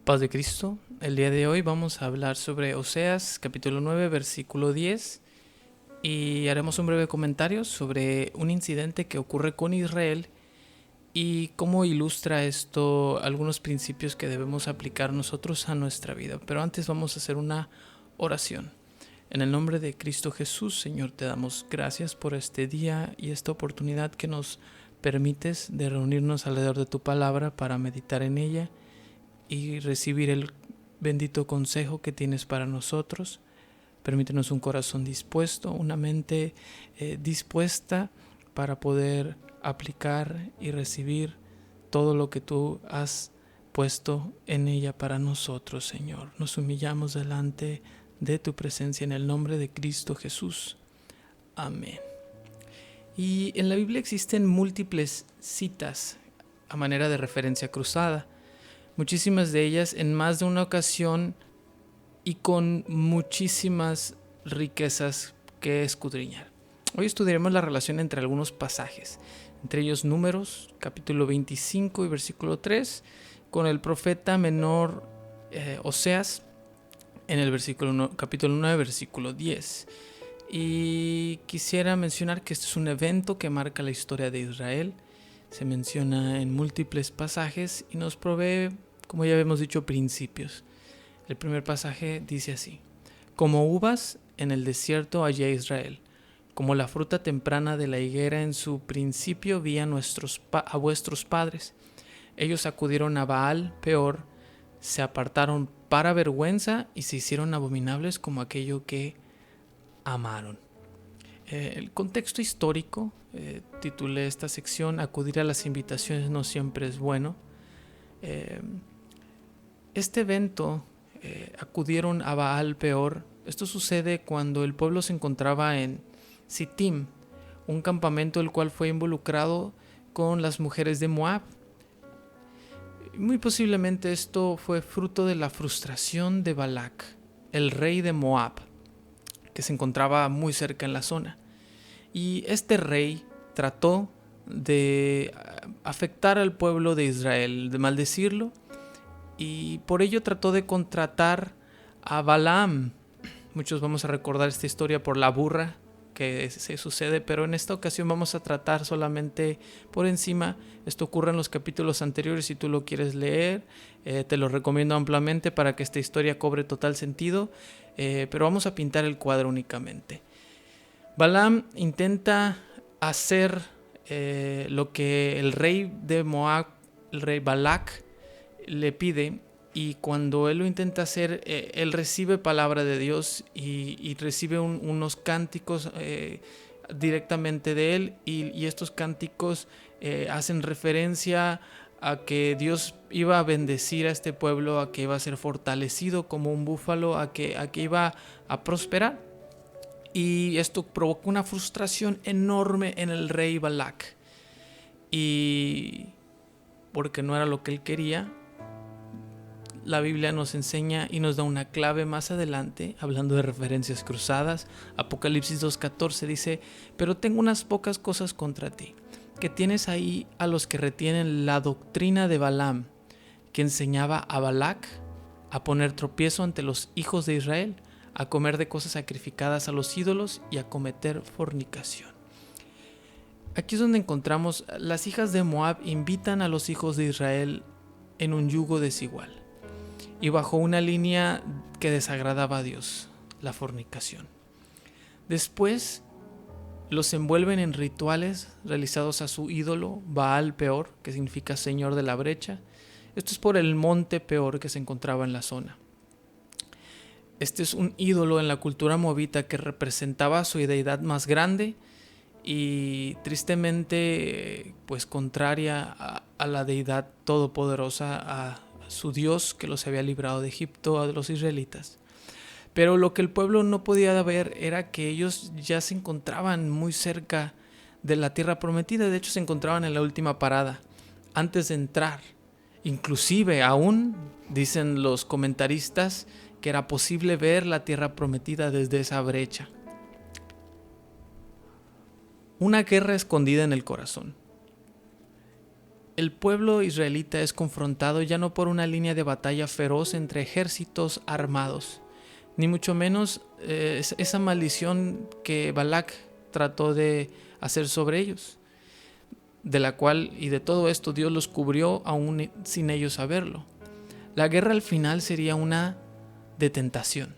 Paz de Cristo. El día de hoy vamos a hablar sobre Oseas capítulo 9 versículo 10 y haremos un breve comentario sobre un incidente que ocurre con Israel y cómo ilustra esto algunos principios que debemos aplicar nosotros a nuestra vida. Pero antes vamos a hacer una oración. En el nombre de Cristo Jesús, Señor, te damos gracias por este día y esta oportunidad que nos permites de reunirnos alrededor de tu palabra para meditar en ella y recibir el bendito consejo que tienes para nosotros. Permítenos un corazón dispuesto, una mente dispuesta para poder aplicar y recibir todo lo que tú has puesto en ella para nosotros, Señor. Nos humillamos delante de tu presencia en el nombre de Cristo Jesús. Amén. Y en la Biblia existen múltiples citas a manera de referencia cruzada. Muchísimas de ellas en más de una ocasión y con muchísimas riquezas que escudriñar. Hoy estudiaremos la relación entre algunos pasajes, entre ellos Números, capítulo 25 y versículo 3, con el profeta menor Oseas, en el capítulo 9, versículo 10. Y quisiera mencionar que este es un evento que marca la historia de Israel. Se menciona en múltiples pasajes y nos provee, como ya habíamos dicho, principios. El primer pasaje dice así: como uvas en el desierto hallé Israel, como la fruta temprana de la higuera en su principio vi a vuestros padres. Ellos acudieron a Baal Peor, se apartaron para vergüenza y se hicieron abominables como aquello que amaron. El contexto histórico, titulé esta sección: acudir a las invitaciones no siempre es bueno. Este evento, acudieron a Baal Peor. Esto sucede cuando el pueblo se encontraba en Sittim, un campamento el cual fue involucrado con las mujeres de Moab. Muy posiblemente esto fue fruto de la frustración de Balac, el rey de Moab, que se encontraba muy cerca en la zona. Y este rey trató de afectar al pueblo de Israel, de maldecirlo, y por ello trató de contratar a Balaam. Muchos vamos a recordar esta historia por la burra que se sucede, pero en esta ocasión vamos a tratar solamente por encima. Esto ocurre en los capítulos anteriores. Si tú lo quieres leer, te lo recomiendo ampliamente para que esta historia cobre total sentido, pero vamos a pintar el cuadro únicamente. Balaam intenta hacer lo que el rey de Moab, el rey Balac, le pide, y cuando él lo intenta hacer, él recibe palabra de Dios y recibe unos cánticos directamente de él, y estos cánticos hacen referencia a que Dios iba a bendecir a este pueblo, a que iba a ser fortalecido como un búfalo, a que iba a prosperar. Y esto provocó una frustración enorme en el rey Balac, y porque no era lo que él quería, la Biblia nos enseña y nos da una clave más adelante, hablando de referencias cruzadas. Apocalipsis 2:14 dice: pero tengo unas pocas cosas contra ti, que tienes ahí a los que retienen la doctrina de Balaam, que enseñaba a Balac a poner tropiezo ante los hijos de Israel, a comer de cosas sacrificadas a los ídolos y a cometer fornicación. Aquí es donde encontramos: las hijas de Moab invitan a los hijos de Israel en un yugo desigual y bajo una línea que desagradaba a Dios, la fornicación. Después los envuelven en rituales realizados a su ídolo Baal Peor, que significa señor de la brecha. Esto es por el monte Peor que se encontraba en la zona. Este es un ídolo en la cultura moabita que representaba a su deidad más grande y tristemente pues contraria a la deidad todopoderosa, a su Dios que los había librado de Egipto, a los israelitas. Pero lo que el pueblo no podía ver era que ellos ya se encontraban muy cerca de la tierra prometida. De hecho, se encontraban en la última parada antes de entrar. Inclusive aún dicen los comentaristas que era posible ver la tierra prometida desde esa brecha. Una guerra escondida en el corazón. El pueblo israelita es confrontado ya no por una línea de batalla feroz entre ejércitos armados, ni mucho menos esa maldición que Balac trató de hacer sobre ellos, de la cual y de todo esto Dios los cubrió aún sin ellos saberlo. La guerra al final sería una de tentación,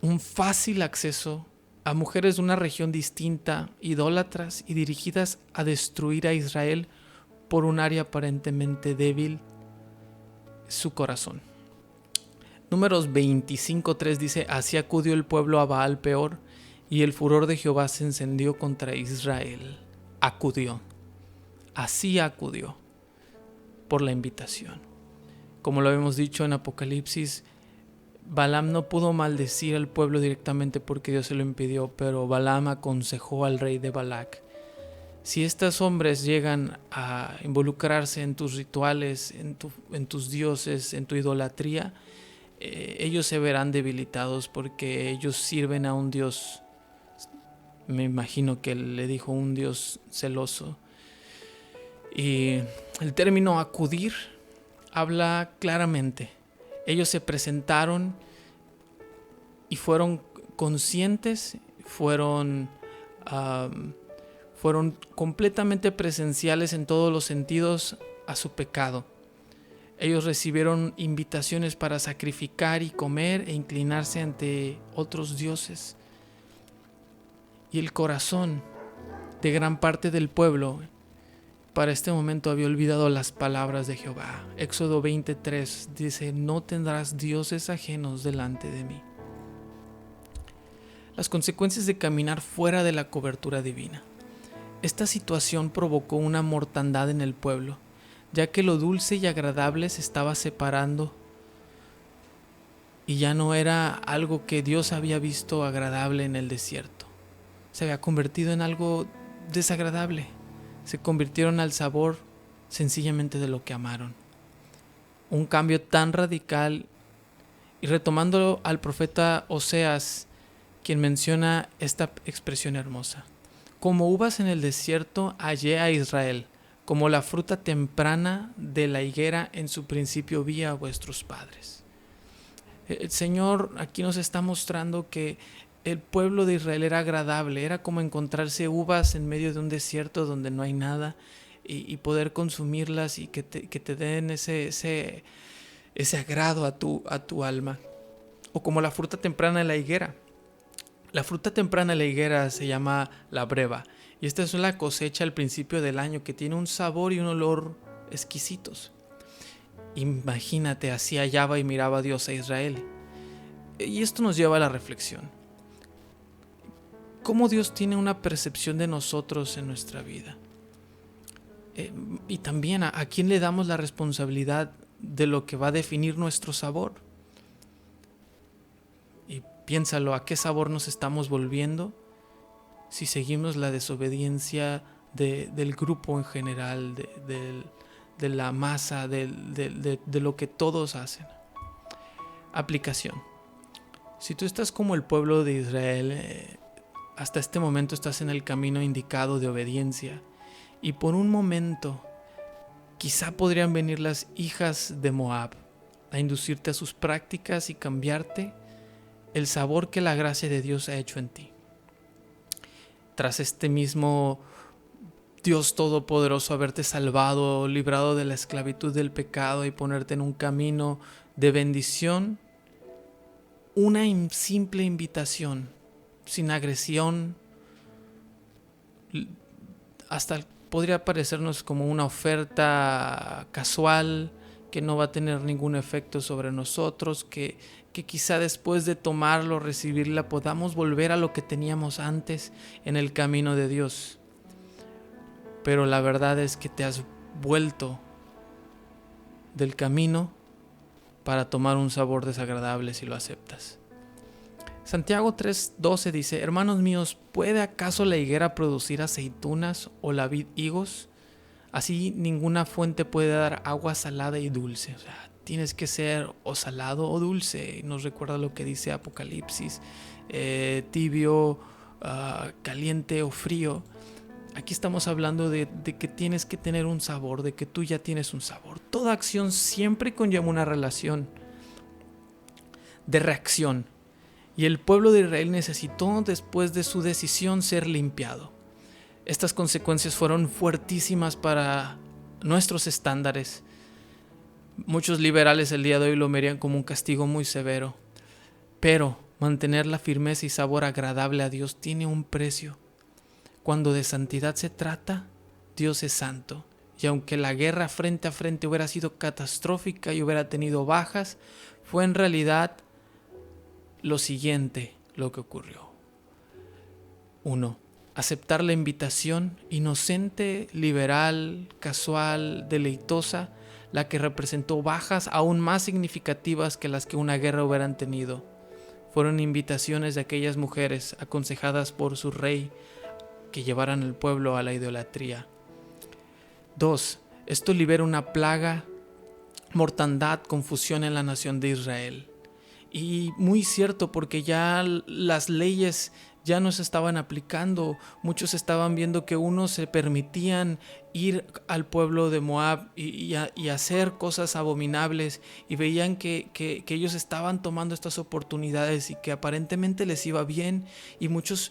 un fácil acceso a mujeres de una región distinta, idólatras y dirigidas a destruir a Israel por un área aparentemente débil, su corazón. Números 25:3 dice: así acudió el pueblo a Baal Peor, y el furor de Jehová se encendió contra Israel. Acudió. Así acudió por la invitación. Como lo habíamos dicho en Apocalipsis, Balaam no pudo maldecir al pueblo directamente porque Dios se lo impidió, pero Balaam aconsejó al rey de Balac: si estos hombres llegan a involucrarse en tus rituales, en tus dioses, en tu idolatría, ellos se verán debilitados porque ellos sirven a un Dios, me imagino que le dijo, un Dios celoso. Y el término acudir habla claramente. Ellos se presentaron y fueron conscientes, fueron completamente presenciales en todos los sentidos a su pecado. Ellos recibieron invitaciones para sacrificar y comer e inclinarse ante otros dioses. Y el corazón de gran parte del pueblo para este momento había olvidado las palabras de Jehová. Éxodo 23 dice: no tendrás dioses ajenos delante de mí. Las consecuencias de caminar fuera de la cobertura divina. Esta situación provocó una mortandad en el pueblo, ya que lo dulce y agradable se estaba separando y ya no era algo que Dios había visto agradable en el desierto. Se había convertido en algo desagradable. Se convirtieron al sabor sencillamente de lo que amaron. Un cambio tan radical. Y retomando al profeta Oseas, quien menciona esta expresión hermosa: como uvas en el desierto hallé a Israel, como la fruta temprana de la higuera en su principio vi a vuestros padres. El Señor aquí nos está mostrando que el pueblo de Israel era agradable, era como encontrarse uvas en medio de un desierto donde no hay nada, y poder consumirlas y que te den ese agrado a tu alma. O como la fruta temprana de la higuera. La fruta temprana de la higuera se llama la breva, y esta es la cosecha al principio del año que tiene un sabor y un olor exquisitos. Imagínate, así hallaba y miraba Dios a Israel. Y esto nos lleva a la reflexión. ¿Cómo Dios tiene una percepción de nosotros en nuestra vida? Y también a quién le damos la responsabilidad de lo que va a definir nuestro sabor. Y piénsalo, ¿a qué sabor nos estamos volviendo si seguimos la desobediencia del grupo en general, de la masa, de lo que todos hacen? Aplicación. Si tú estás como el pueblo de Israel, hasta este momento estás en el camino indicado de obediencia, y por un momento quizá podrían venir las hijas de Moab a inducirte a sus prácticas y cambiarte el sabor que la gracia de Dios ha hecho en ti. Tras este mismo Dios Todopoderoso haberte salvado, librado de la esclavitud del pecado y ponerte en un camino de bendición, una simple invitación, sin agresión, hasta podría parecernos como una oferta casual que no va a tener ningún efecto sobre nosotros, que quizá después de tomarlo, recibirla, podamos volver a lo que teníamos antes en el camino de Dios. Pero la verdad es que te has vuelto del camino para tomar un sabor desagradable si lo aceptas. Santiago 3:12 dice: hermanos míos, ¿puede acaso la higuera producir aceitunas o la vid higos? Así ninguna fuente puede dar agua salada y dulce. O sea, tienes que ser o salado o dulce. Nos recuerda lo que dice Apocalipsis, tibio, caliente o frío. Aquí estamos hablando de que tienes que tener un sabor, de que tú ya tienes un sabor. Toda acción siempre conlleva una relación de reacción. Y el pueblo de Israel necesitó, después de su decisión, ser limpiado. Estas consecuencias fueron fuertísimas para nuestros estándares. Muchos liberales el día de hoy lo verían como un castigo muy severo. Pero mantener la firmeza y sabor agradable a Dios tiene un precio. Cuando de santidad se trata, Dios es santo. Y aunque la guerra frente a frente hubiera sido catastrófica y hubiera tenido bajas, fue en realidad lo siguiente lo que ocurrió. 1. Aceptar la invitación inocente, liberal, casual, deleitosa, la que representó bajas aún más significativas que las que una guerra hubieran tenido. Fueron invitaciones de aquellas mujeres aconsejadas por su rey que llevaran al pueblo a la idolatría. 2. Esto libera una plaga, mortandad, confusión en la nación de Israel. Y muy cierto, porque ya las leyes ya no se estaban aplicando. Muchos estaban viendo que unos se permitían ir al pueblo de Moab y hacer cosas abominables, y veían que ellos estaban tomando estas oportunidades y que aparentemente les iba bien, y muchos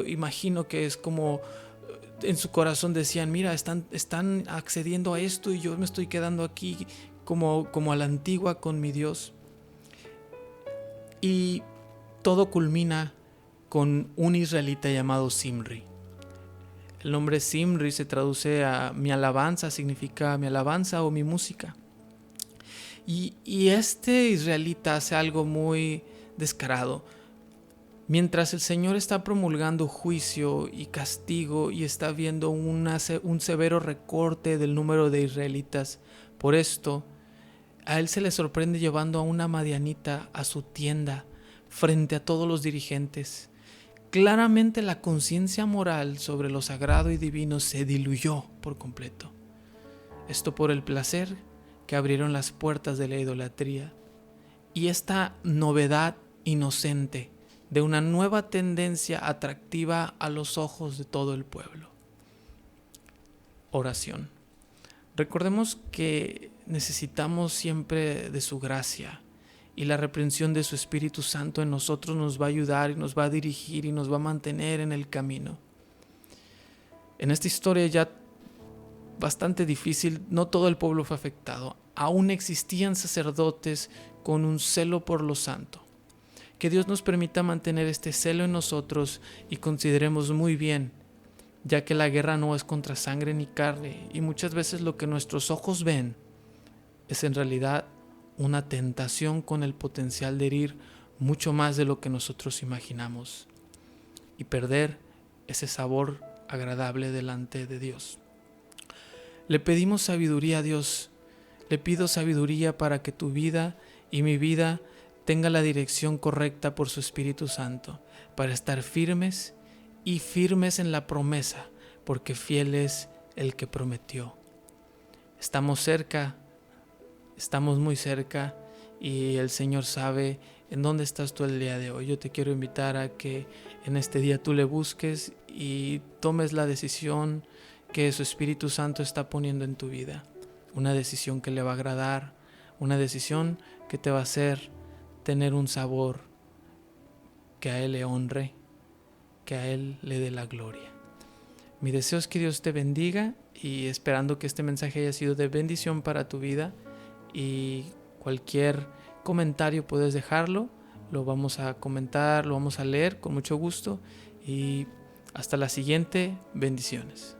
imagino que es como en su corazón decían, mira, están accediendo a esto y yo me estoy quedando aquí como a la antigua con mi Dios. Y todo culmina con un israelita llamado Zimri. El nombre Zimri se traduce a mi alabanza, significa mi alabanza o mi música. Y este israelita hace algo muy descarado. Mientras el Señor está promulgando juicio y castigo y está viendo un severo recorte del número de israelitas, por esto, a él se le sorprende llevando a una madianita a su tienda frente a todos los dirigentes. Claramente la conciencia moral sobre lo sagrado y divino se diluyó por completo. Esto por el placer que abrieron las puertas de la idolatría y esta novedad inocente de una nueva tendencia atractiva a los ojos de todo el pueblo. Oración. Recordemos que necesitamos siempre de su gracia, y la reprensión de su Espíritu Santo en nosotros nos va a ayudar y nos va a dirigir y nos va a mantener en el camino. En esta historia ya bastante difícil, no todo el pueblo fue afectado. Aún existían sacerdotes con un celo por lo santo. Que Dios nos permita mantener este celo en nosotros y consideremos muy bien, ya que la guerra no es contra sangre ni carne, y muchas veces lo que nuestros ojos ven es en realidad una tentación con el potencial de herir mucho más de lo que nosotros imaginamos y perder ese sabor agradable delante de Dios. Le pedimos sabiduría a Dios. Le pido sabiduría para que tu vida y mi vida tenga la dirección correcta por su Espíritu Santo, para estar firmes y firmes en la promesa, porque fiel es el que prometió. Estamos cerca, estamos muy cerca, y el Señor sabe en dónde estás tú el día de hoy. Yo te quiero invitar a que en este día tú le busques y tomes la decisión que su Espíritu Santo está poniendo en tu vida. Una decisión que le va a agradar, una decisión que te va a hacer tener un sabor que a Él le honre, que a Él le dé la gloria. Mi deseo es que Dios te bendiga, y esperando que este mensaje haya sido de bendición para tu vida, y cualquier comentario puedes dejarlo, lo vamos a comentar, lo vamos a leer con mucho gusto, y hasta la siguiente. Bendiciones.